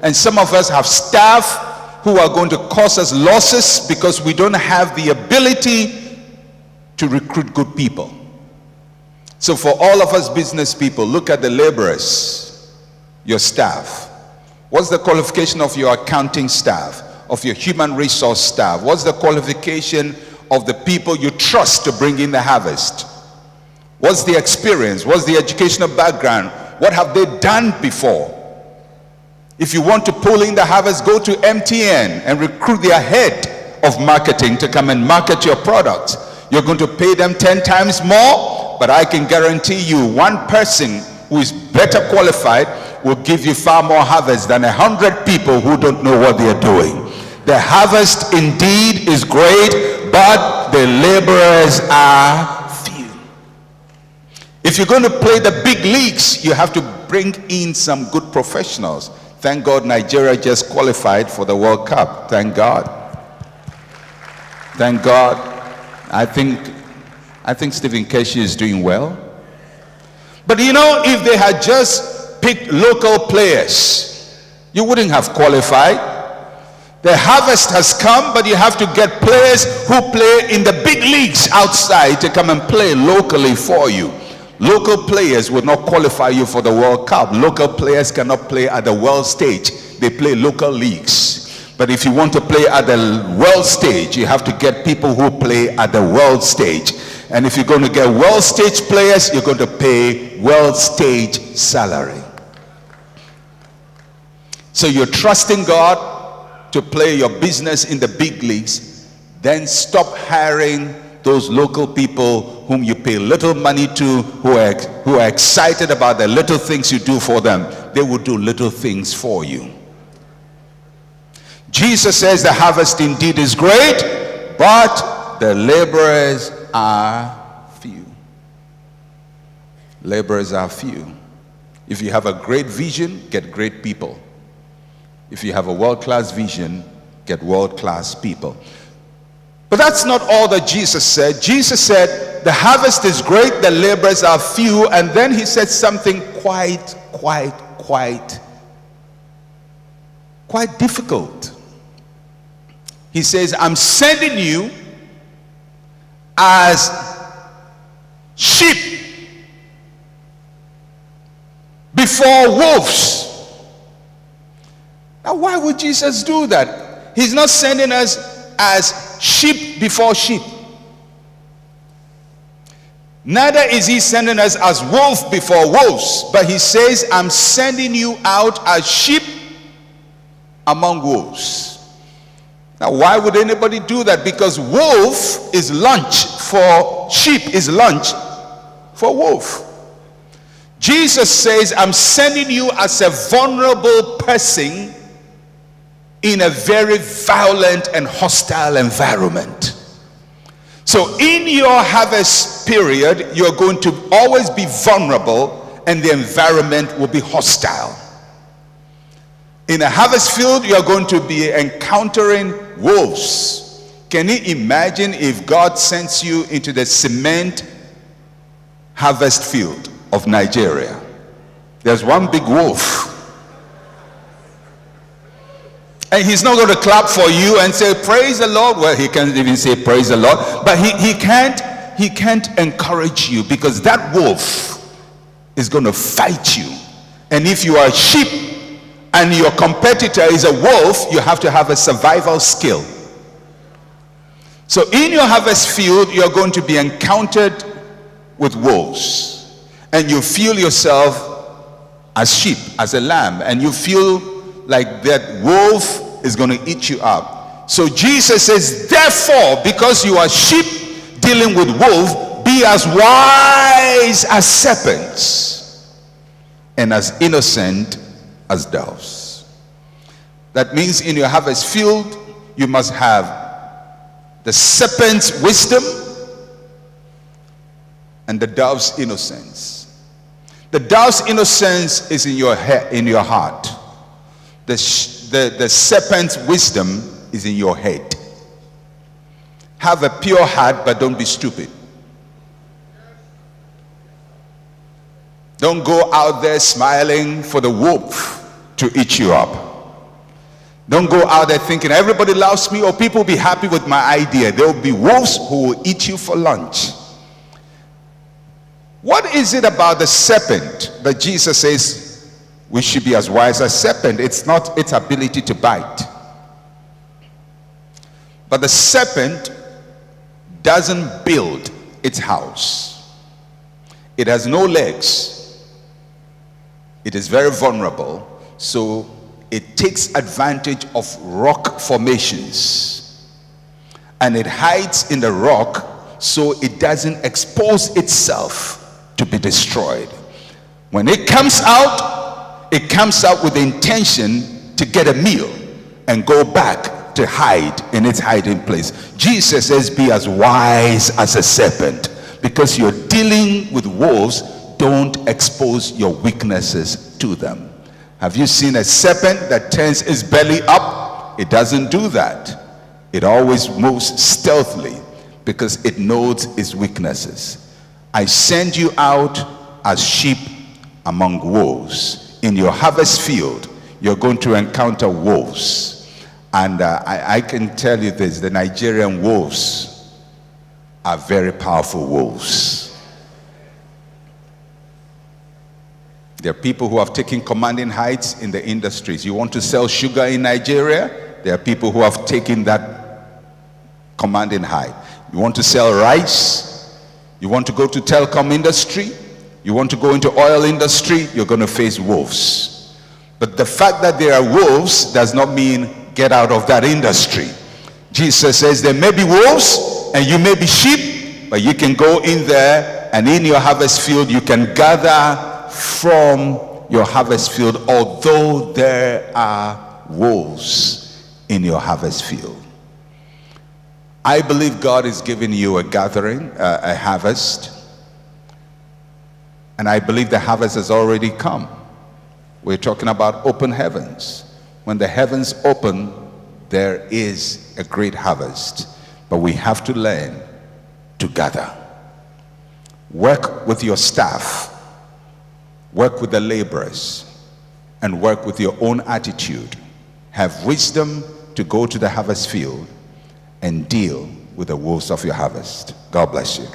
And some of us have staff who are going to cause us losses because we don't have the ability to recruit good people. So for all of us business people, look at the laborers, your staff. What's the qualification of your accounting staff, of your human resource staff? What's the qualification of the people you trust to bring in the harvest? What's the experience? What's the educational background? What have they done before? If you want to pull in the harvest, go to MTN and recruit their head of marketing to come and market your product. You're going to pay them 10 times more, but I can guarantee you one person who is better qualified will give you far more harvest than 100 people who don't know what they're doing. The harvest indeed is great, but the laborers are few. If you're going to play the big leagues, you have to bring in some good professionals. Thank God Nigeria just qualified for the World Cup. Thank God. Thank God. I think Stephen Keshi is doing well. But you know, if they had just picked local players, you wouldn't have qualified. The harvest has come, but you have to get players who play in the big leagues outside to come and play locally for you. Local players will not qualify you for the World Cup. Local players cannot play at the world stage. They play local leagues. But if you want to play at the world stage, you have to get people who play at the world stage. And if you're going to get world stage players, you're going to pay world stage salary. So you're trusting God to play your business in the big leagues. Then stop hiring those local people whom you pay little money to, who are excited about the little things you do for them. They will do little things for you. Jesus says the harvest indeed is great, but the laborers are few. Laborers are few. If you have a great vision, get great people. If you have a world-class vision, get world-class people. But that's not all that Jesus said. Jesus said the harvest is great, the laborers are few, and then he said something quite difficult. He says, I'm sending you as sheep before wolves. Now, why would Jesus do that? He's not sending us as sheep before sheep. Neither is he sending us as wolf before wolves, but he says, I'm sending you out as sheep among wolves. Now, why would anybody do that? Because wolf is lunch for sheep, is lunch for wolf. Jesus says, I'm sending you as a vulnerable person in a very violent and hostile environment. So in your harvest period, you're going to always be vulnerable and the environment will be hostile. In a harvest field, you're going to be encountering wolves. Can you imagine if God sends you into the cement harvest field of Nigeria? There's one big wolf. And he's not going to clap for you and say, praise the Lord. Well, he can't even say praise the Lord. But he can't encourage you, because that wolf is going to fight you. And if you are a sheep and your competitor is a wolf, you have to have a survival skill. So in your harvest field, you're going to be encountered with wolves. And you feel yourself as sheep, as a lamb. And you feel like that wolf is going to eat you up. So Jesus says, therefore, because you are sheep dealing with wolves, be as wise as serpents and as innocent as doves. That means in your harvest field, you must have the serpent's wisdom and the dove's innocence. The dove's innocence is in your head, in your heart. The serpent's wisdom is in your head. Have a pure heart, but don't be stupid. Don't go out there smiling for the wolf to eat you up. Don't go out there thinking everybody loves me or people will be happy with my idea. There will be wolves who will eat you for lunch. What is it about the serpent that Jesus says we should be as wise as serpent? It's not its ability to bite. But the serpent doesn't build its house. It has no legs. It is very vulnerable. So it takes advantage of rock formations. And it hides in the rock so it doesn't expose itself to be destroyed. When it comes out with the intention to get a meal and go back to hide in its hiding place. Jesus says, be as wise as a serpent. Because you're dealing with wolves, don't expose your weaknesses to them. Have you seen a serpent that turns its belly up? It doesn't do that. It always moves stealthily because it knows its weaknesses. I send you out as sheep among wolves. In your harvest field, you're going to encounter wolves. And I can tell you this, the Nigerian wolves are very powerful wolves. There are people who have taken commanding heights in the industries. You want to sell sugar in Nigeria? There are people who have taken that commanding height. You want to sell rice? You want to go to telecom industry? You want to go into oil industry? You're going to face wolves. But the fact that there are wolves does not mean get out of that industry. Jesus says there may be wolves and you may be sheep, but you can go in there and in your harvest field you can gather from your harvest field, although there are wolves in your harvest field. I believe God is giving you a gathering, a harvest, and I believe the harvest has already come. We're talking about open heavens. When the heavens open, there is a great harvest, but we have to learn to gather. Work with your staff, work with the laborers, and work with your own attitude. Have wisdom to go to the harvest field and deal with the wolves of your harvest. God bless you.